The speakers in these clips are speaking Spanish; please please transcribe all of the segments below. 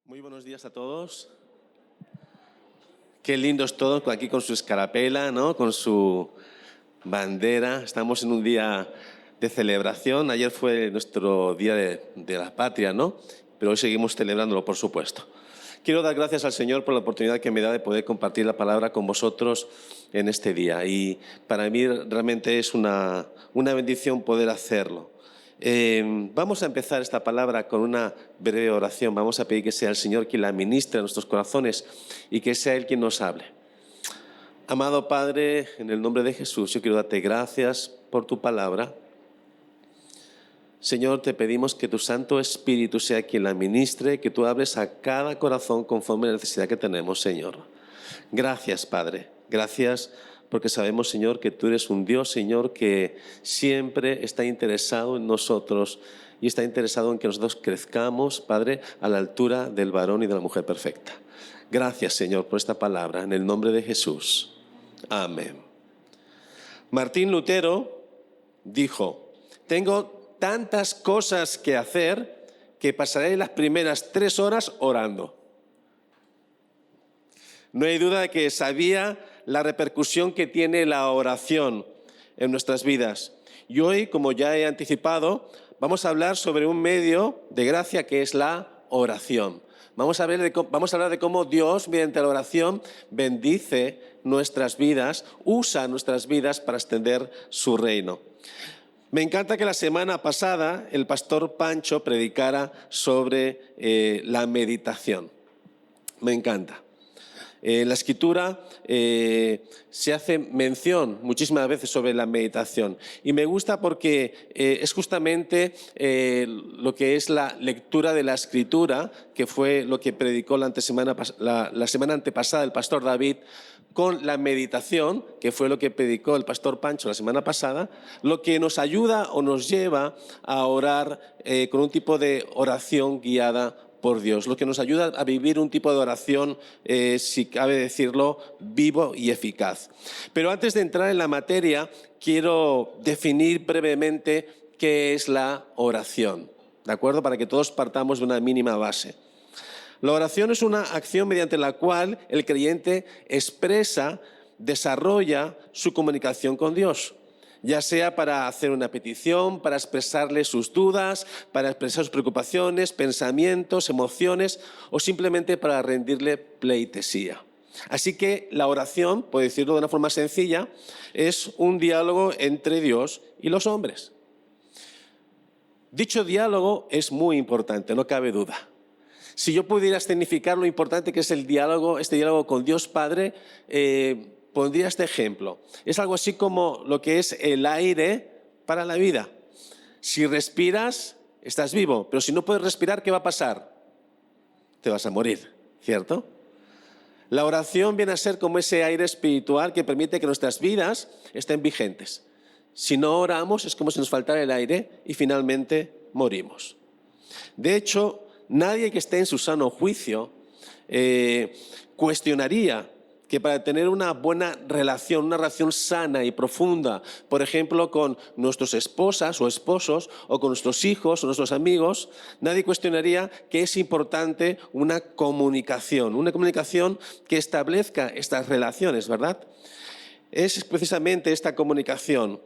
Muy buenos días a todos. Qué lindos todos aquí con su escarapela, ¿no? Con su bandera. Estamos en un día de celebración. Ayer fue nuestro día de la patria, ¿no? Pero hoy seguimos celebrándolo, por supuesto. Quiero dar gracias al Señor por la oportunidad que me da de poder compartir la palabra con vosotros en este día. Y para mí realmente es una bendición poder hacerlo. Vamos a empezar esta palabra con una breve oración. Vamos a pedir que sea el Señor quien la ministre a nuestros corazones y que sea Él quien nos hable. Amado Padre, en el nombre de Jesús, yo quiero darte gracias por tu palabra. Señor, te pedimos que tu Santo Espíritu sea quien la ministre, que tú hables a cada corazón conforme a la necesidad que tenemos, Señor. Gracias, Padre. Gracias porque sabemos, Señor, que tú eres un Dios, Señor, que siempre está interesado en nosotros y está interesado en que nosotros crezcamos, Padre, a la altura del varón y de la mujer perfecta. Gracias, Señor, por esta palabra, en el nombre de Jesús. Amén. Martín Lutero dijo: tengo tantas cosas que hacer que pasaré las primeras 3 horas orando. No hay duda de que sabía la repercusión que tiene la oración en nuestras vidas. Y hoy, como ya he anticipado, vamos a hablar sobre un medio de gracia que es la oración. Vamos a hablar de cómo Dios, mediante la oración, bendice nuestras vidas, usa nuestras vidas para extender su reino. Me encanta que la semana pasada el pastor Pancho predicara sobre la meditación. Me encanta. En la Escritura se hace mención muchísimas veces sobre la meditación y me gusta porque es justamente lo que es la lectura de la Escritura, que fue lo que predicó la semana antepasada el pastor David, con la meditación, que fue lo que predicó el pastor Pancho la semana pasada, lo que nos ayuda o nos lleva a orar con un tipo de oración guiada por Dios, lo que nos ayuda a vivir un tipo de oración, si cabe decirlo, vivo y eficaz. Pero antes de entrar en la materia, quiero definir brevemente qué es la oración, ¿de acuerdo? Para que todos partamos de una mínima base. La oración es una acción mediante la cual el creyente expresa, desarrolla su comunicación con Dios, ya sea para hacer una petición, para expresarle sus dudas, para expresar sus preocupaciones, pensamientos, emociones o simplemente para rendirle pleitesía. Así que la oración, por decirlo de una forma sencilla, es un diálogo entre Dios y los hombres. Dicho diálogo es muy importante, no cabe duda. Si yo pudiera escenificar lo importante que es este diálogo con Dios Padre, pondría este ejemplo. Es algo así como lo que es el aire para la vida. Si respiras, estás vivo, pero si no puedes respirar, ¿qué va a pasar? Te vas a morir, ¿cierto? La oración viene a ser como ese aire espiritual que permite que nuestras vidas estén vigentes. Si no oramos, es como si nos faltara el aire y finalmente morimos. De hecho, nadie que esté en su sano juicio cuestionaría que para tener una buena relación, una relación sana y profunda, por ejemplo, con nuestras esposas o esposos, o con nuestros hijos o nuestros amigos, nadie cuestionaría que es importante una comunicación que establezca estas relaciones, ¿verdad? Es precisamente esta comunicación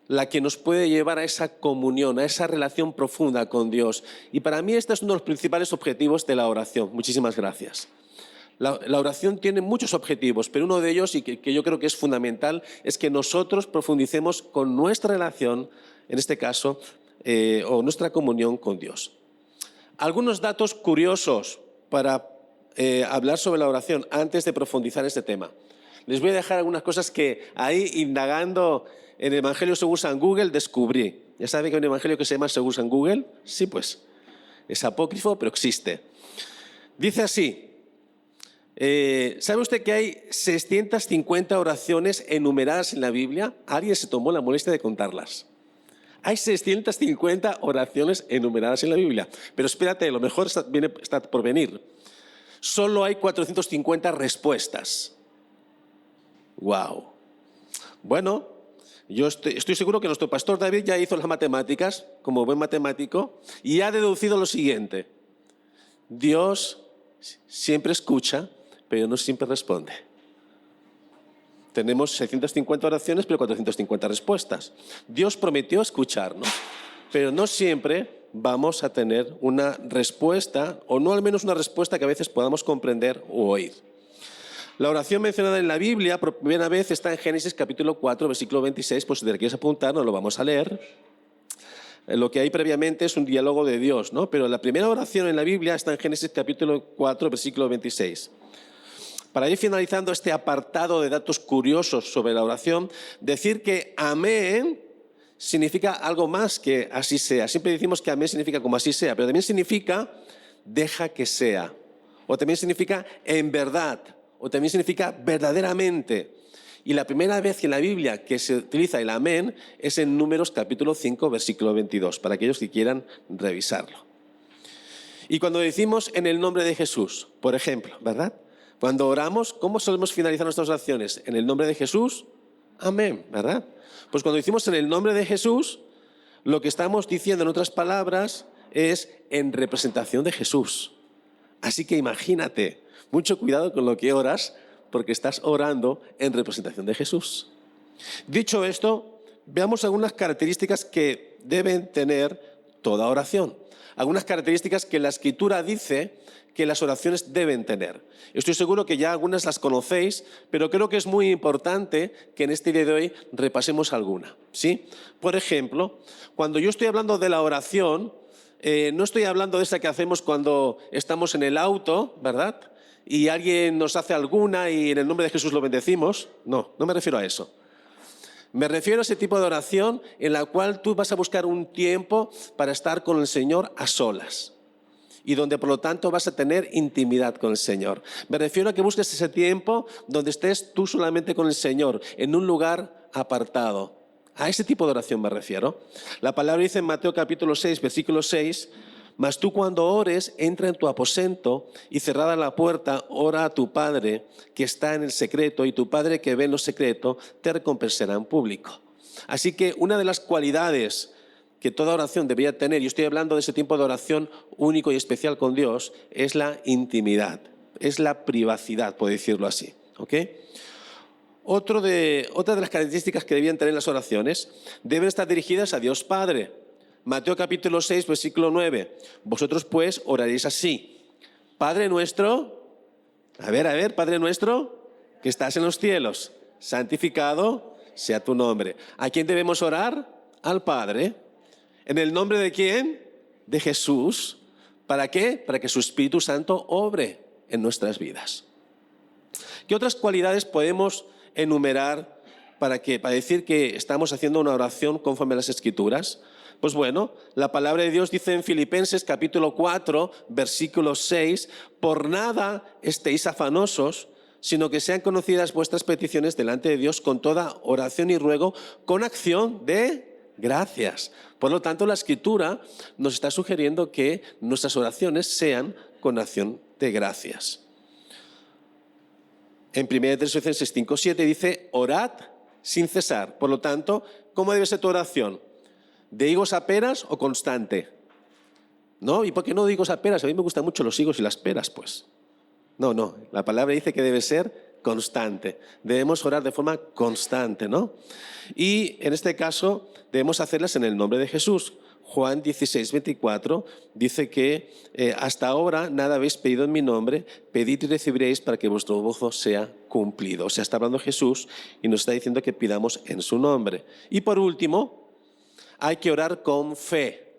la que nos puede llevar a esa comunión, a esa relación profunda con Dios. Y para mí este es uno de los principales objetivos de la oración. Muchísimas gracias. La oración tiene muchos objetivos, pero uno de ellos, y que yo creo que es fundamental, es que nosotros profundicemos con nuestra relación, en este caso, o nuestra comunión con Dios. Algunos datos curiosos para hablar sobre la oración antes de profundizar en este tema. Les voy a dejar algunas cosas que ahí, indagando en el Evangelio según San Google, descubrí. ¿Ya saben que hay un Evangelio que se llama según San Google? Sí, pues, es apócrifo, pero existe. Dice así: ¿sabe usted que hay 650 oraciones enumeradas en la Biblia? Alguien se tomó la molestia de contarlas. Hay 650 oraciones enumeradas en la Biblia. Pero espérate, lo mejor está por venir. Solo hay 450 respuestas. ¡Wow! Bueno, yo estoy seguro que nuestro pastor David ya hizo las matemáticas, como buen matemático, y ha deducido lo siguiente: Dios siempre escucha, pero no siempre responde. Tenemos 650 oraciones, pero 450 respuestas. Dios prometió escucharnos, pero no siempre vamos a tener una respuesta, o no al menos una respuesta que a veces podamos comprender o oír. La oración mencionada en la Biblia por primera vez está en Génesis capítulo 4, versículo 26, pues si te quieres apuntar, no lo vamos a leer. Lo que hay previamente es un diálogo de Dios, ¿no? Pero la primera oración en la Biblia está en Génesis capítulo 4, versículo 26. Para ir finalizando este apartado de datos curiosos sobre la oración, decir que amén significa algo más que así sea. Siempre decimos que amén significa como así sea, pero también significa deja que sea. O también significa en verdad. O también significa verdaderamente. Y la primera vez en la Biblia que se utiliza el amén es en Números capítulo 5, versículo 22, para aquellos que quieran revisarlo. Y cuando decimos en el nombre de Jesús, por ejemplo, ¿verdad? Cuando oramos, ¿cómo solemos finalizar nuestras oraciones? En el nombre de Jesús, amén, ¿verdad? Pues cuando decimos en el nombre de Jesús, lo que estamos diciendo en otras palabras es en representación de Jesús. Así que imagínate, mucho cuidado con lo que oras, porque estás orando en representación de Jesús. Dicho esto, veamos algunas características que deben tener toda oración. Algunas características que la Escritura dice que las oraciones deben tener. Estoy seguro que ya algunas las conocéis, pero creo que es muy importante que en este día de hoy repasemos alguna, ¿sí? Por ejemplo, cuando yo estoy hablando de la oración, no estoy hablando de esa que hacemos cuando estamos en el auto, ¿verdad? Y alguien nos hace alguna y en el nombre de Jesús lo bendecimos. No, no me refiero a eso. Me refiero a ese tipo de oración en la cual tú vas a buscar un tiempo para estar con el Señor a solas y donde por lo tanto vas a tener intimidad con el Señor. Me refiero a que busques ese tiempo donde estés tú solamente con el Señor, en un lugar apartado. A ese tipo de oración me refiero. La palabra dice en Mateo capítulo 6, versículo 6, mas tú cuando ores, entra en tu aposento y cerrada la puerta, ora a tu Padre que está en el secreto y tu Padre que ve en lo secreto te recompensará en público. Así que una de las cualidades que toda oración debería tener, y estoy hablando de ese tiempo de oración único y especial con Dios, es la intimidad, es la privacidad, por decirlo así. ¿Ok? Otra de las características que debían tener las oraciones, deben estar dirigidas a Dios Padre. Mateo capítulo 6, versículo 9. Vosotros pues oraréis así. Padre nuestro, Padre nuestro, que estás en los cielos, santificado sea tu nombre. ¿A quién debemos orar? Al Padre. ¿En el nombre de quién? De Jesús. ¿Para qué? Para que su Espíritu Santo obre en nuestras vidas. ¿Qué otras cualidades podemos enumerar para decir que estamos haciendo una oración conforme a las Escrituras? Pues bueno, la palabra de Dios dice en Filipenses capítulo 4, versículo 6, por nada estéis afanosos, sino que sean conocidas vuestras peticiones delante de Dios con toda oración y ruego, con acción de gracias. Por lo tanto, la Escritura nos está sugiriendo que nuestras oraciones sean con acción de gracias. En 1 Tesalonicenses 5:7 dice, orad sin cesar. Por lo tanto, ¿cómo debe ser tu oración? ¿De higos a peras o constante? ¿No? ¿Y por qué no de higos a peras? A mí me gustan mucho los higos y las peras, pues. No. La palabra dice que debe ser constante. Debemos orar de forma constante, ¿no? Y en este caso debemos hacerlas en el nombre de Jesús. Juan 16, 24 dice que hasta ahora nada habéis pedido en mi nombre, pedid y recibiréis para que vuestro gozo sea cumplido. O sea, está hablando Jesús y nos está diciendo que pidamos en su nombre. Y por último, hay que orar con fe,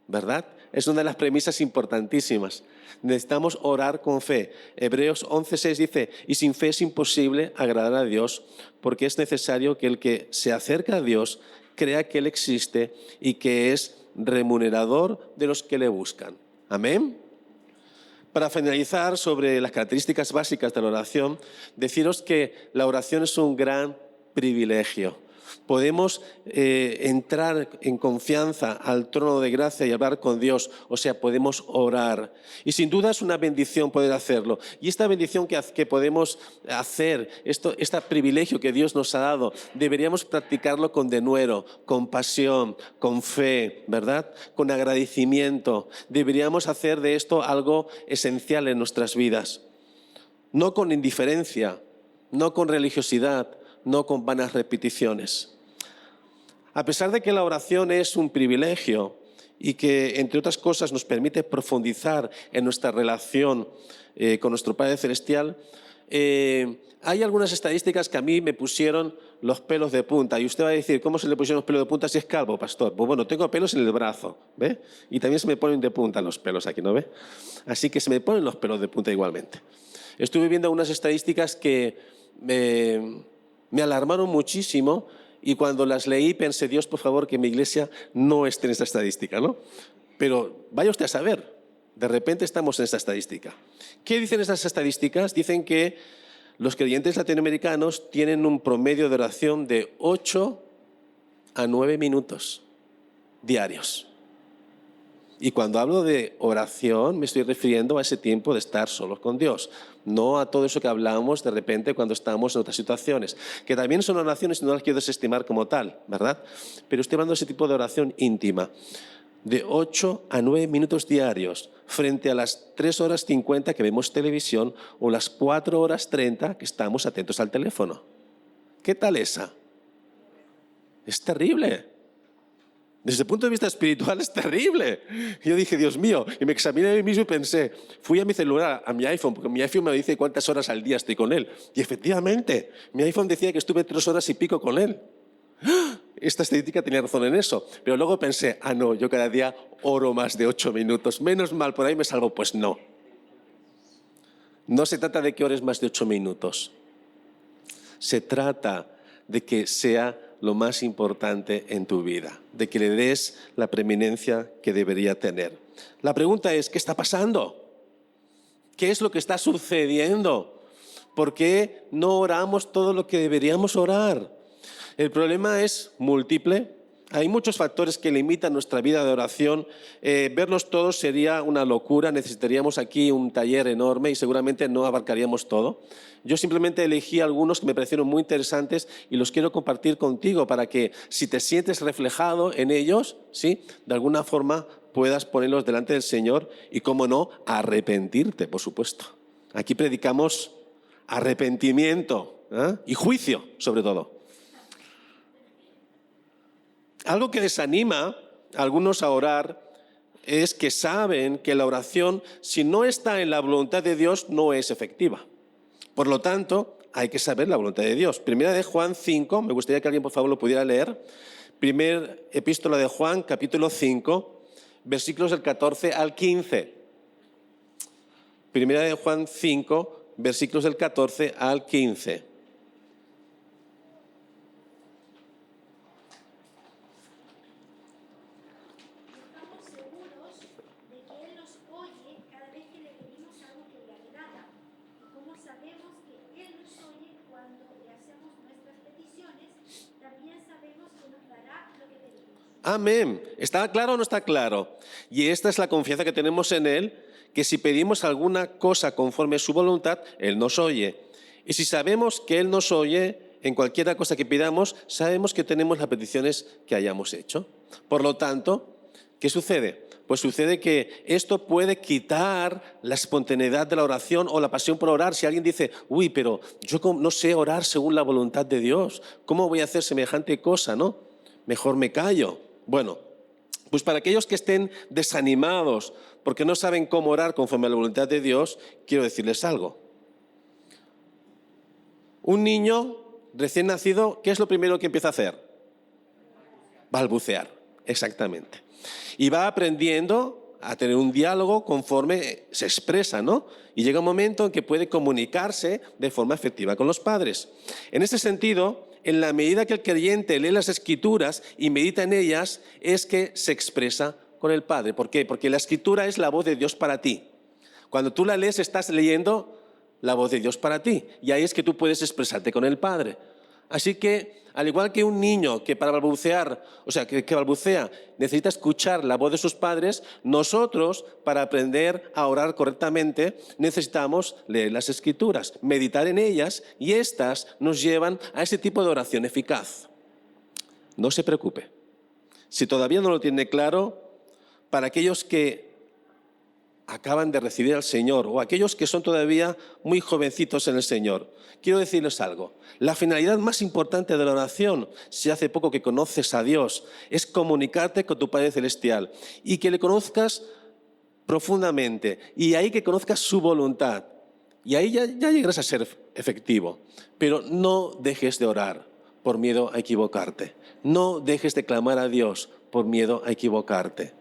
¿verdad? Es una de las premisas importantísimas. Necesitamos orar con fe. Hebreos 11:6 dice, y sin fe es imposible agradar a Dios, porque es necesario que el que se acerca a Dios crea que Él existe y que es remunerador de los que le buscan. Amén. Para finalizar sobre las características básicas de la oración, deciros que la oración es un gran privilegio. Podemos entrar en confianza al trono de gracia y hablar con Dios, o sea, podemos orar. Y sin duda es una bendición poder hacerlo. Y esta bendición que podemos hacer, este privilegio que Dios nos ha dado, deberíamos practicarlo con denuedo, con pasión, con fe, ¿verdad? Con agradecimiento. Deberíamos hacer de esto algo esencial en nuestras vidas. No con indiferencia, no con religiosidad, no con vanas repeticiones. A pesar de que la oración es un privilegio y que, entre otras cosas, nos permite profundizar en nuestra relación con nuestro Padre Celestial, hay algunas estadísticas que a mí me pusieron los pelos de punta. Y usted va a decir, ¿cómo se le pusieron los pelos de punta si es calvo, pastor? Pues bueno, tengo pelos en el brazo, ¿ve? Y también se me ponen de punta los pelos aquí, ¿no ve? Así que se me ponen los pelos de punta igualmente. Estuve viendo unas estadísticas que me alarmaron muchísimo. Y cuando las leí pensé, Dios, por favor, que mi iglesia no esté en esta estadística, ¿no? Pero vaya usted a saber, de repente estamos en esta estadística. ¿Qué dicen estas estadísticas? Dicen que los creyentes latinoamericanos tienen un promedio de oración de 8 a 9 minutos diarios. Y cuando hablo de oración me estoy refiriendo a ese tiempo de estar solos con Dios, no a todo eso que hablamos de repente cuando estamos en otras situaciones, que también son oraciones y no las quiero desestimar como tal, ¿verdad? Pero estoy hablando de ese tipo de oración íntima, de 8 a 9 minutos diarios, frente a las 3 horas 50 que vemos televisión o las 4 horas 30 que estamos atentos al teléfono. ¿Qué tal esa? Es terrible. Desde el punto de vista espiritual es terrible. Yo dije, Dios mío, y me examiné a mí mismo y pensé, fui a mi celular, a mi iPhone, porque mi iPhone me dice cuántas horas al día estoy con él. Y efectivamente, mi iPhone decía que estuve 3 horas y pico con él. Esta estadística tenía razón en eso. Pero luego pensé, no, yo cada día oro más de 8 minutos. Menos mal, por ahí me salvo. Pues no. No se trata de que ores más de 8 minutos. Se trata de que sea lo más importante en tu vida, de que le des la preeminencia que debería tener. La pregunta es, ¿qué está pasando? ¿Qué es lo que está sucediendo? ¿Por qué no oramos todo lo que deberíamos orar? El problema es múltiple. Hay muchos factores que limitan nuestra vida de oración. Verlos todos sería una locura. Necesitaríamos aquí un taller enorme y seguramente no abarcaríamos todo. Yo simplemente elegí algunos que me parecieron muy interesantes y los quiero compartir contigo para que, si te sientes reflejado en ellos, ¿sí?, de alguna forma puedas ponerlos delante del Señor y, cómo no, arrepentirte, por supuesto. Aquí predicamos arrepentimiento, y juicio, sobre todo. Algo que desanima a algunos a orar es que saben que la oración, si no está en la voluntad de Dios, no es efectiva. Por lo tanto, hay que saber la voluntad de Dios. Primera de Juan 5, me gustaría que alguien por favor lo pudiera leer. Primer epístola de Juan, capítulo 5, versículos del 14 al 15. Primera de Juan 5, versículos del 14 al 15. Amén. ¿Está claro o no está claro? Y esta es la confianza que tenemos en Él, que si pedimos alguna cosa conforme a su voluntad, Él nos oye. Y si sabemos que Él nos oye, en cualquier cosa que pidamos, sabemos que tenemos las peticiones que hayamos hecho. Por lo tanto, ¿qué sucede? Pues sucede que esto puede quitar la espontaneidad de la oración o la pasión por orar. Si alguien dice, uy, pero yo no sé orar según la voluntad de Dios, ¿cómo voy a hacer semejante cosa, no? Mejor me callo. Bueno, pues para aquellos que estén desanimados porque no saben cómo orar conforme a la voluntad de Dios, quiero decirles algo. Un niño recién nacido, ¿qué es lo primero que empieza a hacer? Balbucear, exactamente. Y va aprendiendo a tener un diálogo conforme se expresa, ¿no? Y llega un momento en que puede comunicarse de forma efectiva con los padres. En ese sentido, en la medida que el creyente lee las Escrituras y medita en ellas, es que se expresa con el Padre. ¿Por qué? Porque la Escritura es la voz de Dios para ti. Cuando tú la lees, estás leyendo la voz de Dios para ti. Y ahí es que tú puedes expresarte con el Padre. Así que Al igual que un niño que para balbucear, que balbucea, necesita escuchar la voz de sus padres, nosotros, para aprender a orar correctamente, necesitamos leer las Escrituras, meditar en ellas, y estas nos llevan a ese tipo de oración eficaz. No se preocupe. Si todavía no lo tiene claro, para aquellos que acaban de recibir al Señor o aquellos que son todavía muy jovencitos en el Señor, quiero decirles algo. La finalidad más importante de la oración, si hace poco que conoces a Dios, es comunicarte con tu Padre Celestial y que le conozcas profundamente, y ahí que conozcas su voluntad, y ahí ya llegarás a ser efectivo. Pero no dejes de orar por miedo a equivocarte. No dejes de clamar a Dios por miedo a equivocarte.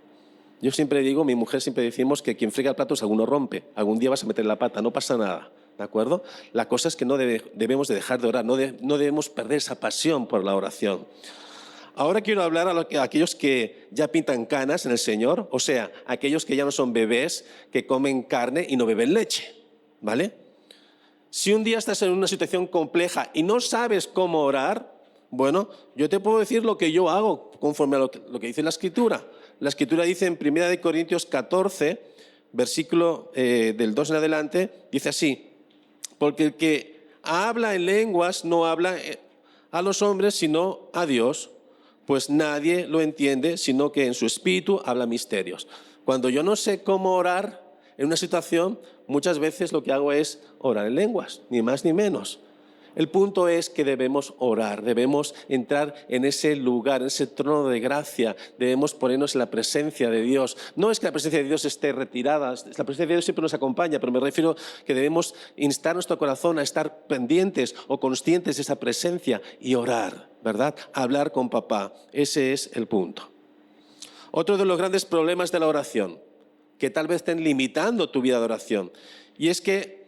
Yo siempre digo, mi mujer siempre decimos que quien friega platos alguno rompe. Algún día vas a meter la pata, no pasa nada, ¿de acuerdo? La cosa es que no debemos de dejar de orar, no debemos perder esa pasión por la oración. Ahora quiero hablar a aquellos que ya pintan canas en el Señor, o sea, aquellos que ya no son bebés, que comen carne y no beben leche, ¿vale? Si un día estás en una situación compleja y no sabes cómo orar, bueno, yo te puedo decir lo que yo hago conforme a lo que dice la Escritura. La Escritura dice en 1 Corintios 14, versículo del 2 en adelante, dice así: porque el que habla en lenguas no habla a los hombres sino a Dios, pues nadie lo entiende sino que en su espíritu habla misterios. Cuando yo no sé cómo orar en una situación, muchas veces lo que hago es orar en lenguas, ni más ni menos. El punto es que debemos orar, debemos entrar en ese lugar, en ese trono de gracia, debemos ponernos en la presencia de Dios. No es que la presencia de Dios esté retirada, la presencia de Dios siempre nos acompaña, pero me refiero que debemos instar nuestro corazón a estar pendientes o conscientes de esa presencia y orar, ¿verdad? Hablar con papá, ese es el punto. Otro de los grandes problemas de la oración, que tal vez estén limitando tu vida de oración, y es que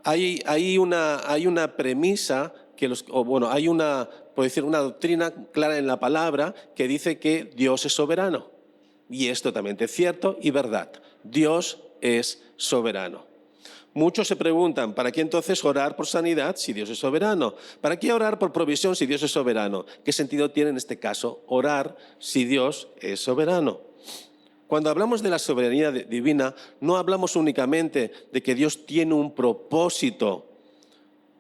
hay una premisa, hay una doctrina clara en la palabra que dice que Dios es soberano. Y es totalmente cierto y verdad. Dios es soberano. Muchos se preguntan, ¿para qué entonces orar por sanidad si Dios es soberano? ¿Para qué orar por provisión si Dios es soberano? ¿Qué sentido tiene en este caso orar si Dios es soberano? Cuando hablamos de la soberanía divina, no hablamos únicamente de que Dios tiene un propósito,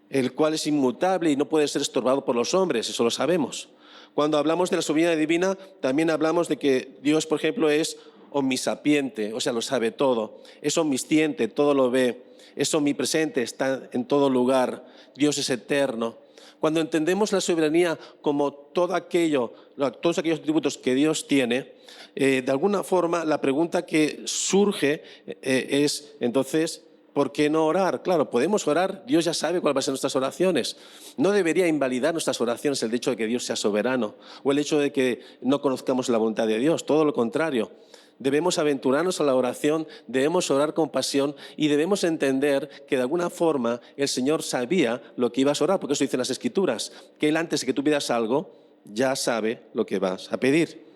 el cual es inmutable y no puede ser estorbado por los hombres, eso lo sabemos. Cuando hablamos de la soberanía divina, también hablamos de que Dios, por ejemplo, es omnisapiente, o sea, lo sabe todo, es omnisciente, todo lo ve, es omnipresente, está en todo lugar, Dios es eterno. Cuando entendemos la soberanía como todos aquellos atributos que Dios tiene, de alguna forma la pregunta que surge es, entonces, ¿por qué no orar? Claro, podemos orar, Dios ya sabe cuáles van a ser nuestras oraciones. No debería invalidar nuestras oraciones el hecho de que Dios sea soberano o el hecho de que no conozcamos la voluntad de Dios, todo lo contrario. Debemos aventurarnos a la oración, debemos orar con pasión y debemos entender que de alguna forma el Señor sabía lo que ibas a orar, porque eso dicen las Escrituras, que Él antes de que tú pidas algo ya sabe lo que vas a pedir.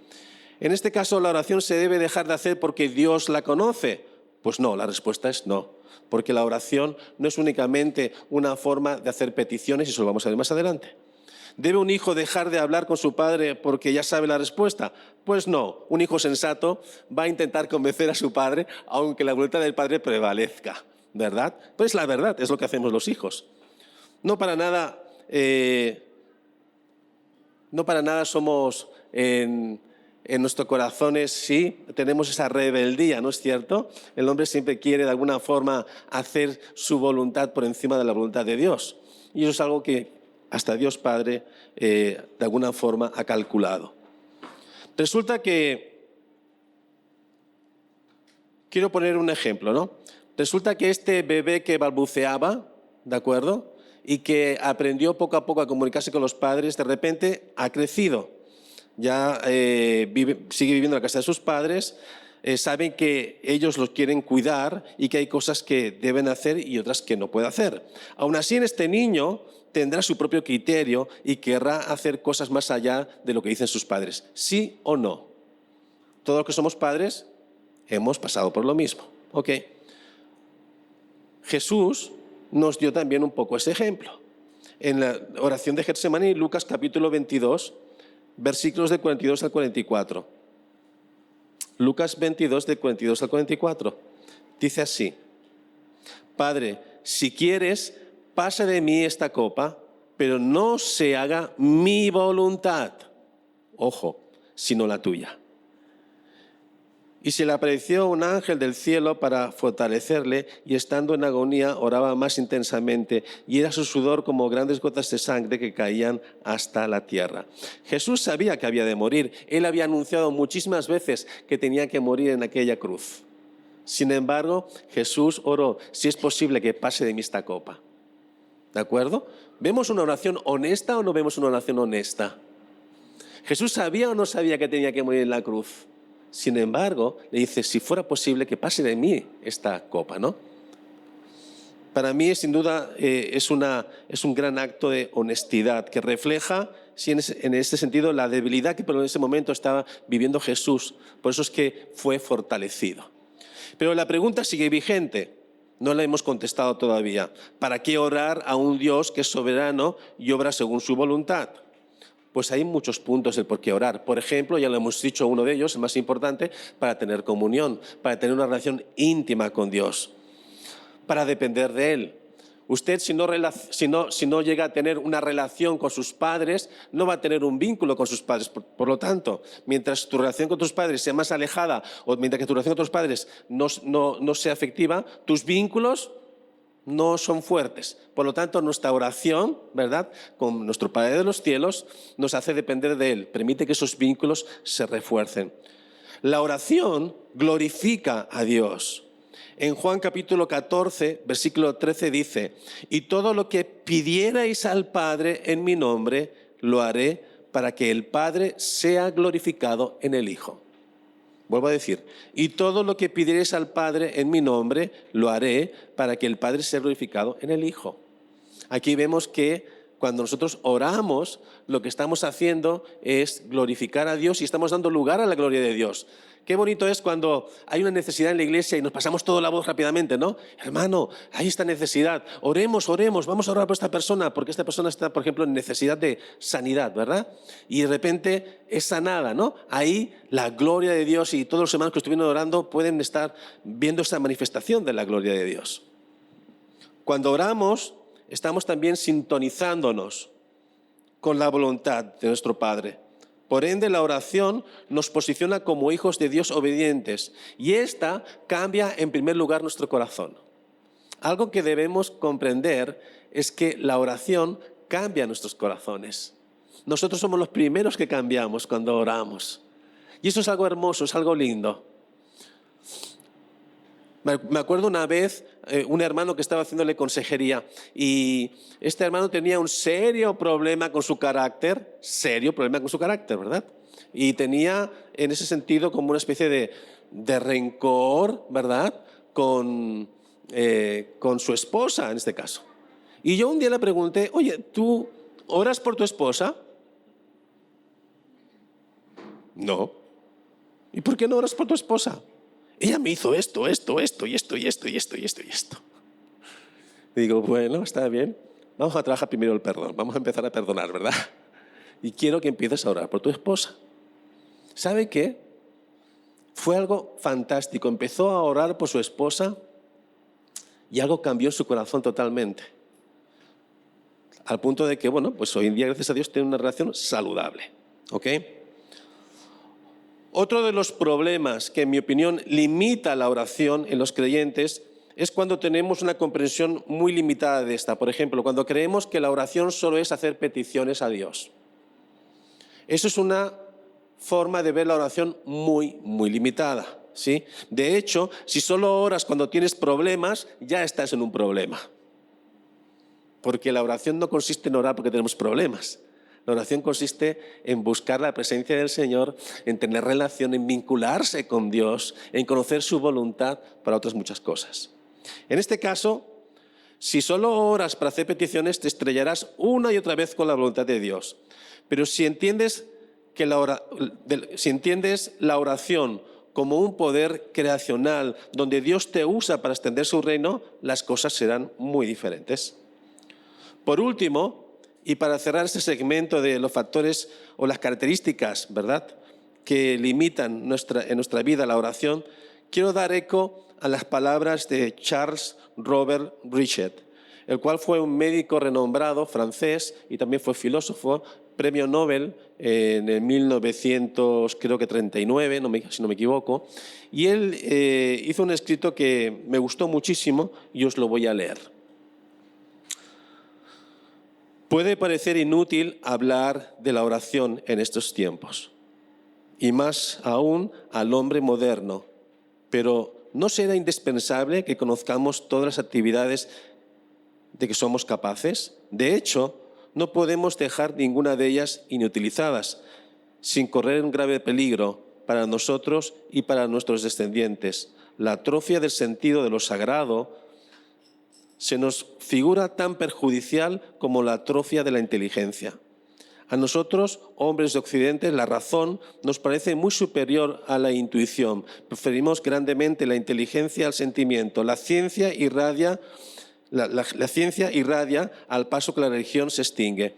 En este caso, ¿la oración se debe dejar de hacer porque Dios la conoce? Pues no, la respuesta es no, porque la oración no es únicamente una forma de hacer peticiones, y eso lo vamos a ver más adelante. ¿Debe un hijo dejar de hablar con su padre porque ya sabe la respuesta? Pues no, un hijo sensato va a intentar convencer a su padre aunque la voluntad del padre prevalezca, ¿verdad? Pues la verdad, es lo que hacemos los hijos. No para nada somos en nuestros corazones, sí, tenemos esa rebeldía, ¿no es cierto? El hombre siempre quiere de alguna forma hacer su voluntad por encima de la voluntad de Dios. Y eso es algo que hasta Dios Padre de alguna forma ha calculado. Resulta que, quiero poner un ejemplo, ¿no? Resulta que este bebé que balbuceaba, ¿de acuerdo? Y que aprendió poco a poco a comunicarse con los padres, de repente ha crecido. Ya sigue viviendo en la casa de sus padres, saben que ellos los quieren cuidar y que hay cosas que deben hacer y otras que no puede hacer. Aún así, en este niño tendrá su propio criterio y querrá hacer cosas más allá de lo que dicen sus padres. ¿Sí o no? Todos los que somos padres hemos pasado por lo mismo. ¿Ok? Jesús nos dio también un poco ese ejemplo. En la oración de Getsemaní, Lucas capítulo 22, versículos del 42 al 44. Lucas 22, del 42 al 44. Dice así: Padre, si quieres, pasa de mí esta copa, pero no se haga mi voluntad, ojo, sino la tuya. Y se le apareció un ángel del cielo para fortalecerle, y estando en agonía oraba más intensamente, y era su sudor como grandes gotas de sangre que caían hasta la tierra. Jesús sabía que había de morir. Él había anunciado muchísimas veces que tenía que morir en aquella cruz. Sin embargo, Jesús oró: si es posible que pase de mí esta copa. ¿De acuerdo? ¿Vemos una oración honesta o no vemos una oración honesta? ¿Jesús sabía o no sabía que tenía que morir en la cruz? Sin embargo, le dice: si fuera posible que pase de mí esta copa, ¿no? Para mí, sin duda, es un gran acto de honestidad que refleja, en este sentido, la debilidad que por ese momento estaba viviendo Jesús. Por eso es que fue fortalecido. Pero la pregunta sigue vigente. No la hemos contestado todavía. ¿Para qué orar a un Dios que es soberano y obra según su voluntad? Pues hay muchos puntos del por qué orar. Por ejemplo, ya lo hemos dicho, uno de ellos, el más importante, para tener comunión, para tener una relación íntima con Dios, para depender de Él. Usted, si no llega a tener una relación con sus padres, no va a tener un vínculo con sus padres. Por lo tanto, mientras tu relación con tus padres sea más alejada, o mientras que tu relación con tus padres no sea afectiva, tus vínculos no son fuertes. Por lo tanto, nuestra oración, ¿verdad?, con nuestro Padre de los cielos, nos hace depender de Él. Permite que esos vínculos se refuercen. La oración glorifica a Dios. En Juan capítulo 14, versículo 13 dice: y todo lo que pidierais al Padre en mi nombre, lo haré para que el Padre sea glorificado en el Hijo. Vuelvo a decir: y todo lo que pidierais al Padre en mi nombre, lo haré para que el Padre sea glorificado en el Hijo. Aquí vemos que cuando nosotros oramos, lo que estamos haciendo es glorificar a Dios y estamos dando lugar a la gloria de Dios. Qué bonito es cuando hay una necesidad en la iglesia y nos pasamos toda la voz rápidamente, ¿no? Hermano, hay esta necesidad, oremos, vamos a orar por esta persona, porque esta persona está, por ejemplo, en necesidad de sanidad, ¿verdad? Y de repente es sanada, ¿no? Ahí la gloria de Dios y todos los hermanos que estuvieron orando pueden estar viendo esa manifestación de la gloria de Dios. Cuando oramos, estamos también sintonizándonos con la voluntad de nuestro Padre. Por ende, la oración nos posiciona como hijos de Dios obedientes, y esta cambia en primer lugar nuestro corazón. Algo que debemos comprender es que la oración cambia nuestros corazones. Nosotros somos los primeros que cambiamos cuando oramos. Y eso es algo hermoso, es algo lindo. Me acuerdo una vez, un hermano que estaba haciéndole consejería, y este hermano tenía un serio problema con su carácter, ¿verdad? Y tenía en ese sentido como una especie de rencor, ¿verdad?, con su esposa en este caso. Y yo un día le pregunté: oye, ¿tú oras por tu esposa? No. ¿Y por qué no oras por tu esposa? Ella me hizo esto. Y digo: bueno, está bien. Vamos a trabajar primero el perdón. Vamos a empezar a perdonar, ¿verdad? Y quiero que empieces a orar por tu esposa. ¿Sabe qué? Fue algo fantástico. Empezó a orar por su esposa y algo cambió en su corazón totalmente. Al punto de que, bueno, pues hoy en día, gracias a Dios, tiene una relación saludable. ¿Ok? Otro de los problemas que, en mi opinión, limita la oración en los creyentes es cuando tenemos una comprensión muy limitada de esta. Por ejemplo, cuando creemos que la oración solo es hacer peticiones a Dios. Eso es una forma de ver la oración muy, muy limitada, ¿sí? De hecho, si solo oras cuando tienes problemas, ya estás en un problema. Porque la oración no consiste en orar porque tenemos problemas. La oración consiste en buscar la presencia del Señor, en tener relación, en vincularse con Dios, en conocer su voluntad para otras muchas cosas. En este caso, si solo oras para hacer peticiones, te estrellarás una y otra vez con la voluntad de Dios. Pero si entiendes la oración como un poder creacional, donde Dios te usa para extender su reino, las cosas serán muy diferentes. Por último, y para cerrar este segmento de los factores o las características, ¿verdad?, que limitan en nuestra vida la oración, quiero dar eco a las palabras de Charles Robert Richet, el cual fue un médico renombrado francés y también fue filósofo, premio Nobel en el 1939, si no me equivoco, y él hizo un escrito que me gustó muchísimo y os lo voy a leer. Puede parecer inútil hablar de la oración en estos tiempos, y más aún al hombre moderno, pero ¿no será indispensable que conozcamos todas las actividades de que somos capaces? De hecho, no podemos dejar ninguna de ellas inutilizadas, sin correr un grave peligro para nosotros y para nuestros descendientes. La atrofia del sentido de lo sagrado se nos figura tan perjudicial como la atrofia de la inteligencia. A nosotros, hombres de Occidente, la razón nos parece muy superior a la intuición. Preferimos grandemente la inteligencia al sentimiento. La ciencia irradia al paso que la religión se extingue.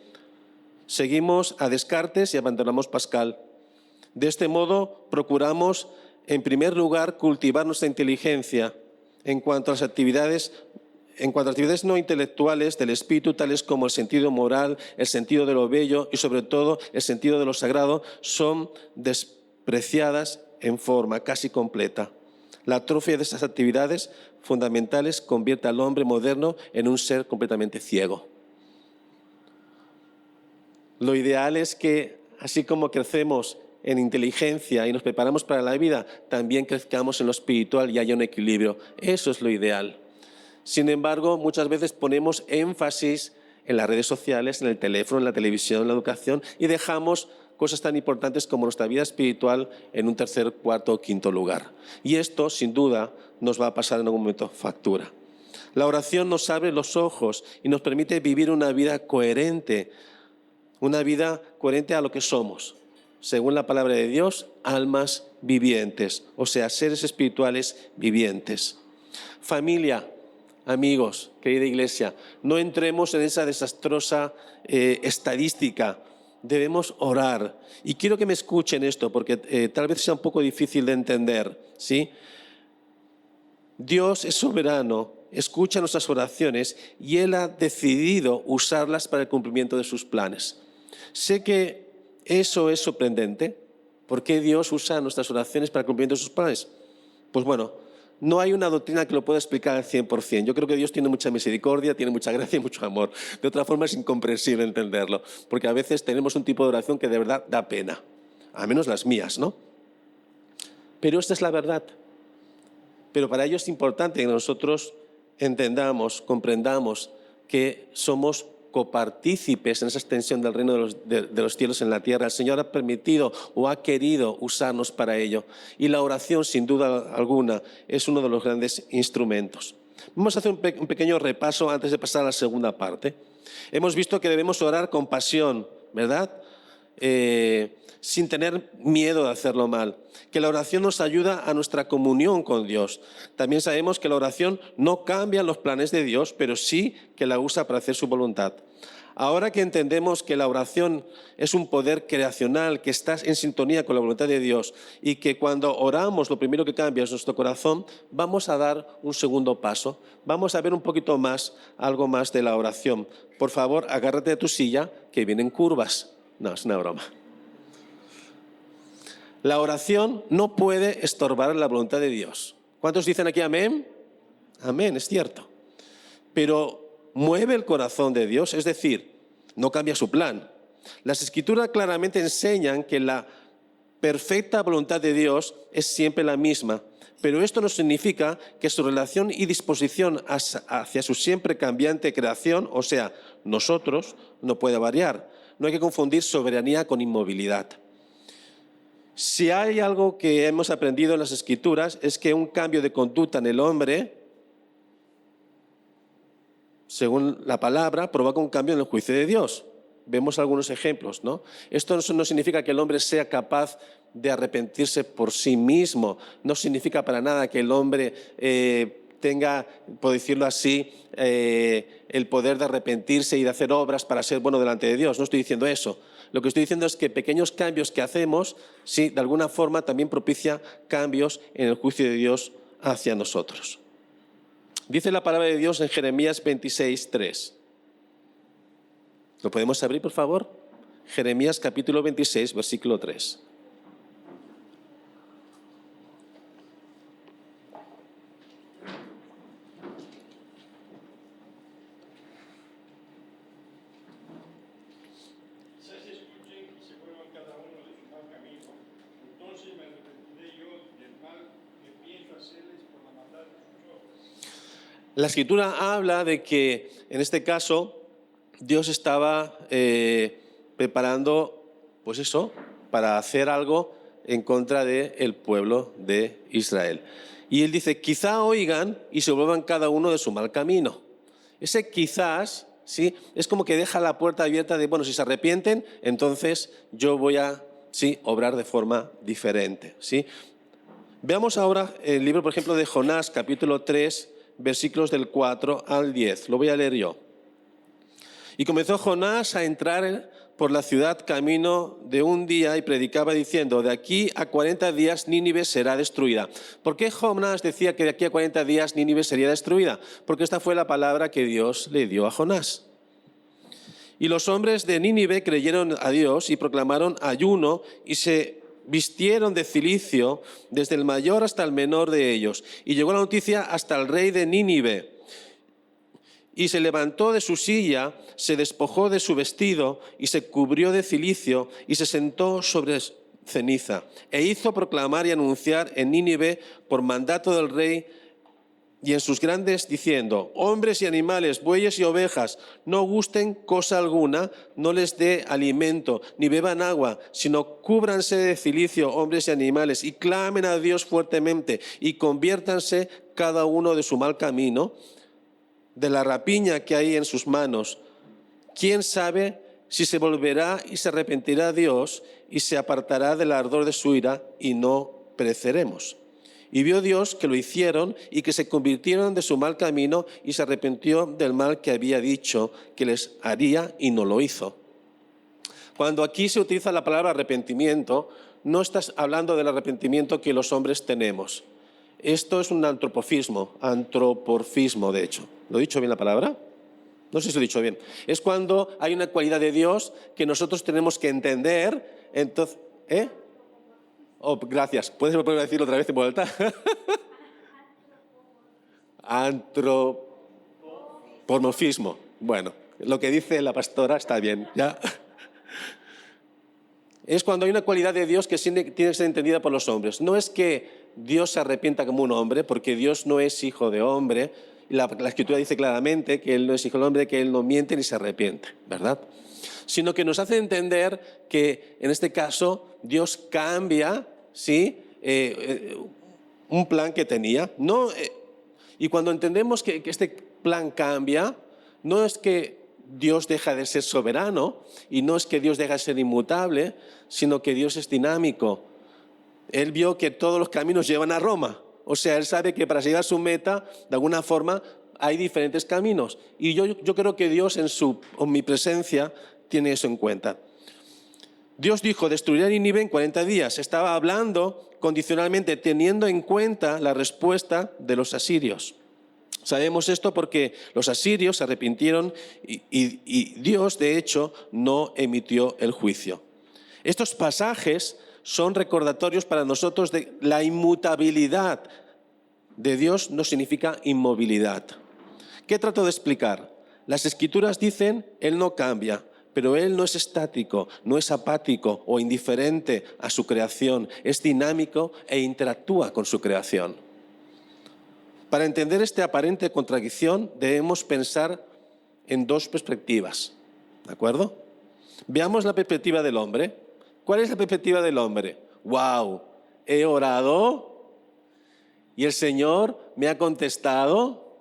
Seguimos a Descartes y abandonamos Pascal. De este modo, procuramos, en primer lugar, cultivar nuestra inteligencia en cuanto a actividades no intelectuales del espíritu, tales como el sentido moral, el sentido de lo bello y, sobre todo, el sentido de lo sagrado, son despreciadas en forma casi completa. La atrofia de estas actividades fundamentales convierte al hombre moderno en un ser completamente ciego. Lo ideal es que, así como crecemos en inteligencia y nos preparamos para la vida, también crezcamos en lo espiritual y haya un equilibrio. Eso es lo ideal. Sin embargo, muchas veces ponemos énfasis en las redes sociales, en el teléfono, en la televisión, en la educación y dejamos cosas tan importantes como nuestra vida espiritual en un tercer, cuarto o quinto lugar. Y esto, sin duda, nos va a pasar en algún momento factura. La oración nos abre los ojos y nos permite vivir una vida coherente a lo que somos. Según la palabra de Dios, almas vivientes, o sea, seres espirituales vivientes. Familia, amigos, querida iglesia, no entremos en esa desastrosa estadística. Debemos orar. Y quiero que me escuchen esto, porque tal vez sea un poco difícil de entender, ¿sí? Dios es soberano, escucha nuestras oraciones y Él ha decidido usarlas para el cumplimiento de sus planes. Sé que eso es sorprendente. ¿Por qué Dios usa nuestras oraciones para el cumplimiento de sus planes? Pues bueno, no hay una doctrina que lo pueda explicar al 100%. Yo creo que Dios tiene mucha misericordia, tiene mucha gracia y mucho amor. De otra forma es incomprensible entenderlo, porque a veces tenemos un tipo de oración que de verdad da pena, al menos las mías, ¿no? Pero esta es la verdad. Pero para ello es importante que nosotros entendamos, comprendamos que somos copartícipes en esa extensión del reino de los cielos en la tierra. El Señor ha permitido o ha querido usarnos para ello. Y la oración, sin duda alguna, es uno de los grandes instrumentos. Vamos a hacer un pequeño repaso antes de pasar a la segunda parte. Hemos visto que debemos orar con pasión, ¿verdad? Sin tener miedo de hacerlo mal. Que la oración nos ayuda a nuestra comunión con Dios. También sabemos que la oración no cambia los planes de Dios, pero sí que la usa para hacer su voluntad. Ahora que entendemos que la oración es un poder creacional que está en sintonía con la voluntad de Dios y que cuando oramos lo primero que cambia es nuestro corazón, vamos a dar un segundo paso. Vamos a ver un poquito más, algo más de la oración. Por favor, agárrate de tu silla, que vienen curvas. No, es una broma. La oración no puede estorbar la voluntad de Dios. ¿Cuántos dicen aquí amén? Amén, es cierto. Pero mueve el corazón de Dios, es decir, no cambia su plan. Las Escrituras claramente enseñan que la perfecta voluntad de Dios es siempre la misma, pero esto no significa que su relación y disposición hacia su siempre cambiante creación, o sea, nosotros, no puede variar. No hay que confundir soberanía con inmovilidad. Si hay algo que hemos aprendido en las Escrituras es que un cambio de conducta en el hombre, según la palabra, provoca un cambio en el juicio de Dios. vemos algunos ejemplos, ¿no? Esto no significa que el hombre sea capaz de arrepentirse por sí mismo, no significa para nada que el hombre tenga, por decirlo así, el poder de arrepentirse y de hacer obras para ser bueno delante de Dios. No estoy diciendo eso. Lo que estoy diciendo es que pequeños cambios que hacemos, sí, de alguna forma también propicia cambios en el juicio de Dios hacia nosotros. Dice la palabra de Dios en Jeremías 26:3. ¿Lo podemos abrir, por favor? Jeremías capítulo 26, versículo 3. La Escritura habla de que, en este caso, Dios estaba preparando, pues eso, para hacer algo en contra del pueblo de Israel. Y Él dice, quizá oigan y se vuelvan cada uno de su mal camino. Ese quizás, ¿sí?, es como que deja la puerta abierta de, bueno, si se arrepienten, entonces yo voy a, sí, obrar de forma diferente, ¿sí? Veamos ahora el libro, por ejemplo, de Jonás, capítulo 3, versículos del 4 al 10. Lo voy a leer yo. Y comenzó Jonás a entrar por la ciudad camino de un día y predicaba diciendo, de aquí a 40 días Nínive será destruida. ¿Por qué Jonás decía que de aquí a 40 días Nínive sería destruida? Porque esta fue la palabra que Dios le dio a Jonás. Y los hombres de Nínive creyeron a Dios y proclamaron ayuno y se vistieron de cilicio desde el mayor hasta el menor de ellos. Y llegó la noticia hasta el rey de Nínive. Y se levantó de su silla, se despojó de su vestido y se cubrió de cilicio y se sentó sobre ceniza. E hizo proclamar y anunciar en Nínive por mandato del rey y en sus grandes diciendo, hombres y animales, bueyes y ovejas, no gusten cosa alguna, no les dé alimento, ni beban agua, sino cúbranse de cilicio, hombres y animales, y clamen a Dios fuertemente, y conviértanse cada uno de su mal camino, de la rapiña que hay en sus manos. ¿Quién sabe si se volverá y se arrepentirá Dios y se apartará del ardor de su ira y no pereceremos? Y vio Dios que lo hicieron y que se convirtieron de su mal camino y se arrepintió del mal que había dicho que les haría y no lo hizo. Cuando aquí se utiliza la palabra arrepentimiento, no estás hablando del arrepentimiento que los hombres tenemos. Esto es un antropomorfismo, de hecho. ¿Lo he dicho bien la palabra? No sé si lo he dicho bien. Es cuando hay una cualidad de Dios que nosotros tenemos que entender. Entonces, Oh, gracias. ¿Puedes volver a decirlo otra vez en vuelta? Antropomorfismo. Bueno, lo que dice la pastora está bien, ¿ya? Es cuando hay una cualidad de Dios que tiene que ser entendida por los hombres. No es que Dios se arrepienta como un hombre, porque Dios no es hijo de hombre. La Escritura dice claramente que Él no es hijo del hombre, que Él no miente ni se arrepiente, ¿verdad? Sino que nos hace entender que, en este caso, Dios cambia, ¿sí?, un plan que tenía. Y cuando entendemos que este plan cambia, no es que Dios deja de ser soberano y no es que Dios deja de ser inmutable, sino que Dios es dinámico. Él vio que todos los caminos llevan a Roma. O sea, Él sabe que para llegar a su meta, de alguna forma, hay diferentes caminos. Y yo creo que Dios en su omnipresencia tiene eso en cuenta. Dios dijo, destruirá Nínive en 40 días. Estaba hablando condicionalmente, teniendo en cuenta la respuesta de los asirios. Sabemos esto porque los asirios se arrepintieron y Dios, de hecho, no emitió el juicio. Estos pasajes son recordatorios para nosotros de la inmutabilidad de Dios. No significa inmovilidad. ¿Qué trato de explicar? Las Escrituras dicen, Él no cambia, pero Él no es estático, no es apático o indiferente a su creación. Es dinámico e interactúa con su creación. Para entender esta aparente contradicción debemos pensar en dos perspectivas, ¿de acuerdo? Veamos la perspectiva del hombre. ¿Cuál es la perspectiva del hombre? ¡Wow! He orado y el Señor me ha contestado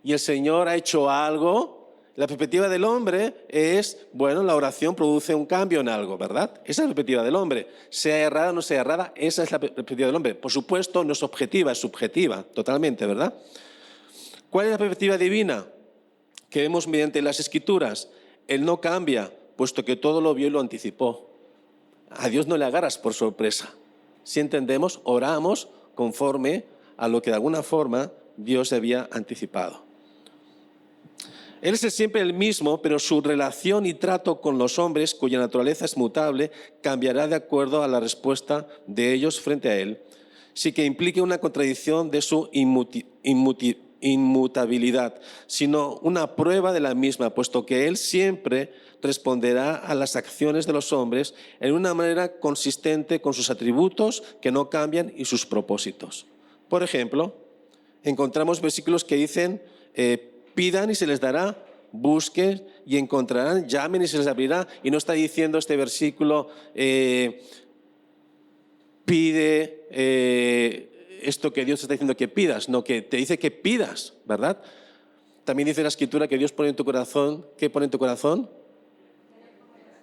y el Señor ha hecho algo La perspectiva del hombre es, bueno, la oración produce un cambio en algo, ¿verdad? Esa es la perspectiva del hombre. Sea errada o no sea errada, esa es la perspectiva del hombre. Por supuesto, no es objetiva, es subjetiva, totalmente, ¿verdad? ¿Cuál es la perspectiva divina? Que vemos mediante las Escrituras. Él no cambia, puesto que todo lo vio y lo anticipó. A Dios no le agarras por sorpresa. Si entendemos, oramos conforme a lo que de alguna forma Dios había anticipado. Él es siempre el mismo, pero su relación y trato con los hombres, cuya naturaleza es mutable, cambiará de acuerdo a la respuesta de ellos frente a Él, sin que implique una contradicción de su inmutabilidad, sino una prueba de la misma, puesto que Él siempre responderá a las acciones de los hombres en una manera consistente con sus atributos que no cambian y sus propósitos. Por ejemplo, encontramos versículos que dicen, pidan y se les dará, busquen y encontrarán, llamen y se les abrirá. Y no está diciendo este versículo, pide esto que Dios está diciendo que pidas, no, que te dice que pidas, ¿verdad? También dice la Escritura que Dios pone en tu corazón, ¿qué pone en tu corazón?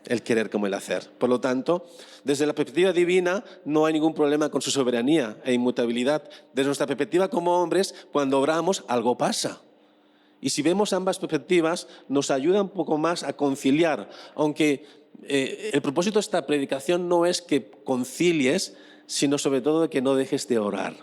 El querer como el hacer. Por lo tanto, desde la perspectiva divina no hay ningún problema con su soberanía e inmutabilidad. Desde nuestra perspectiva como hombres, cuando oramos, algo pasa. Y si vemos ambas perspectivas, nos ayuda un poco más a conciliar, aunque el propósito de esta predicación no es que concilies, sino sobre todo de que no dejes de orar.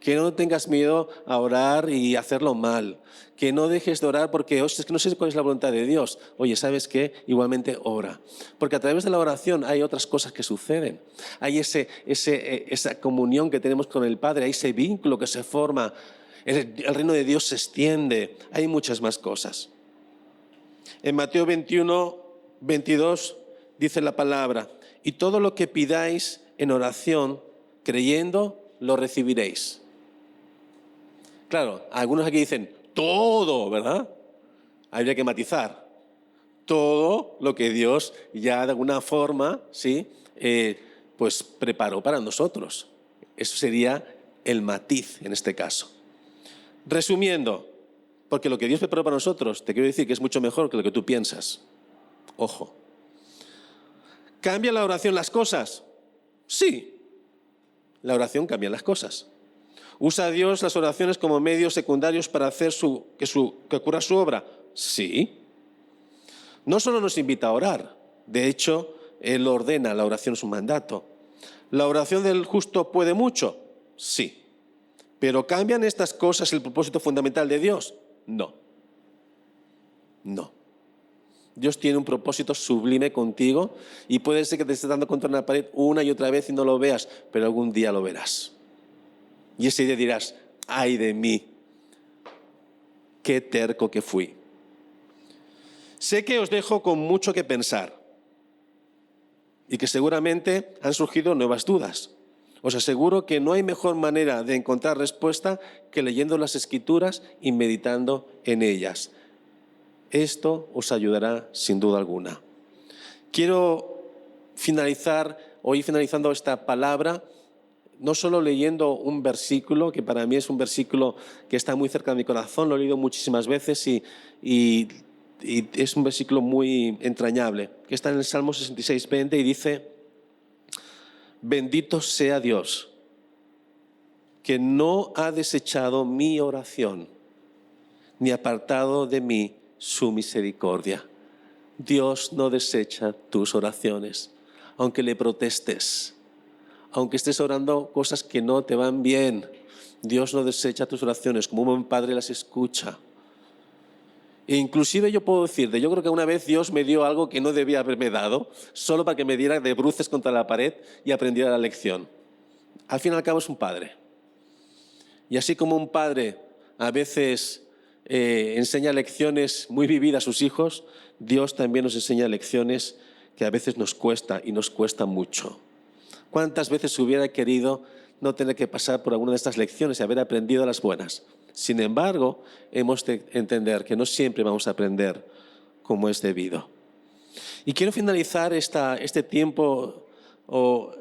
Que no tengas miedo a orar y hacerlo mal. Que no dejes de orar porque, es que no sé cuál es la voluntad de Dios. Oye, ¿sabes qué? Igualmente ora. Porque a través de la oración hay otras cosas que suceden. Hay esa comunión que tenemos con el Padre, hay ese vínculo que se forma. El reino de Dios se extiende. Hay muchas más cosas. En Mateo 21, 22 dice la palabra, y todo lo que pidáis en oración, creyendo, lo recibiréis. Claro, algunos aquí dicen, todo, ¿verdad? Habría que matizar. Todo lo que Dios ya de alguna forma, ¿sí? Pues preparó para nosotros. Eso sería el matiz en este caso. Resumiendo, porque lo que Dios preparó para nosotros, te quiero decir que es mucho mejor que lo que tú piensas. Ojo. ¿Cambia la oración las cosas? Sí. La oración cambia las cosas. ¿Usa Dios las oraciones como medios secundarios para hacer que ocurra su obra? Sí. No solo nos invita a orar, de hecho, Él ordena, la oración es un mandato. ¿La oración del justo puede mucho? Sí. ¿Pero cambian estas cosas el propósito fundamental de Dios? No. No. Dios tiene un propósito sublime contigo y puede ser que te estés dando contra una pared una y otra vez y no lo veas, pero algún día lo verás. Y ese día dirás, ay de mí, qué terco que fui. Sé que os dejo con mucho que pensar y que seguramente han surgido nuevas dudas. Os aseguro que no hay mejor manera de encontrar respuesta que leyendo las Escrituras y meditando en ellas. Esto os ayudará sin duda alguna. Quiero finalizando esta palabra, no solo leyendo un versículo, que para mí es un versículo que está muy cerca de mi corazón, lo he leído muchísimas veces y es un versículo muy entrañable, que está en el Salmo 66:20 y dice, bendito sea Dios, que no ha desechado mi oración, ni apartado de mí su misericordia. Dios no desecha tus oraciones, aunque le protestes, aunque estés orando cosas que no te van bien. Dios no desecha tus oraciones, como un buen padre las escucha. E inclusive yo puedo decirte, yo creo que una vez Dios me dio algo que no debía haberme dado, solo para que me diera de bruces contra la pared y aprendiera la lección. Al fin y al cabo es un padre. Y así como un padre a veces enseña lecciones muy vividas a sus hijos, Dios también nos enseña lecciones que a veces nos cuesta y nos cuesta mucho. ¿Cuántas veces hubiera querido no tener que pasar por alguna de estas lecciones y haber aprendido las buenas? Sin embargo, hemos de entender que no siempre vamos a aprender como es debido. Y quiero finalizar este tiempo o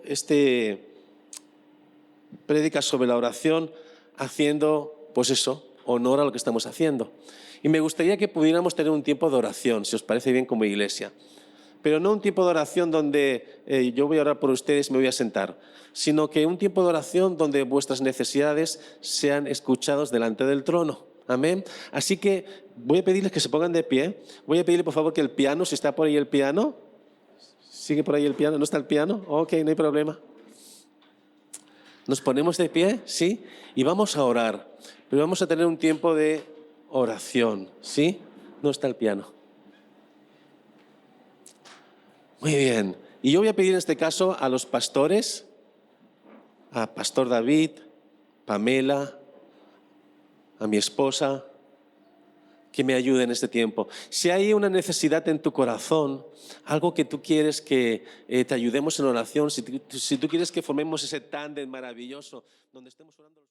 prédica sobre la oración haciendo, pues eso, honor a lo que estamos haciendo. Y me gustaría que pudiéramos tener un tiempo de oración, si os parece bien, como iglesia. Pero no un tiempo de oración donde yo voy a orar por ustedes y me voy a sentar, sino que un tiempo de oración donde vuestras necesidades sean escuchadas delante del trono. Amén. Así que voy a pedirles que se pongan de pie. Voy a pedirle, por favor, que el piano, si está por ahí el piano. ¿Sigue por ahí el piano? ¿No está el piano? Ok, no hay problema. Nos ponemos de pie, ¿sí? Y vamos a orar. Pero vamos a tener un tiempo de oración, ¿sí? No está el piano. Muy bien. Y yo voy a pedir en este caso a los pastores, a Pastor David, Pamela, a mi esposa, que me ayuden en este tiempo. Si hay una necesidad en tu corazón, algo que tú quieres que te ayudemos en oración, si tú quieres que formemos ese tándem maravilloso donde estemos orando.